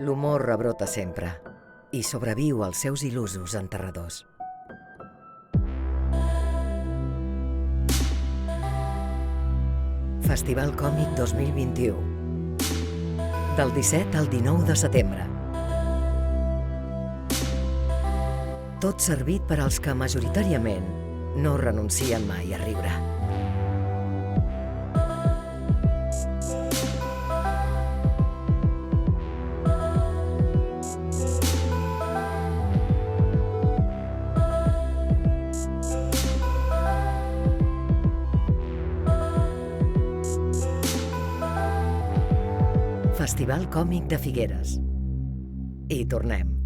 L'humor rebrota sempre i sobreviu als seus il·lusos enterradors. Festival Còmic 2021. Del 17 al 19 de setembre. Tot servit per als que majoritàriament no renuncien mai a riure. Festival Còmic de Figueres. I tornem.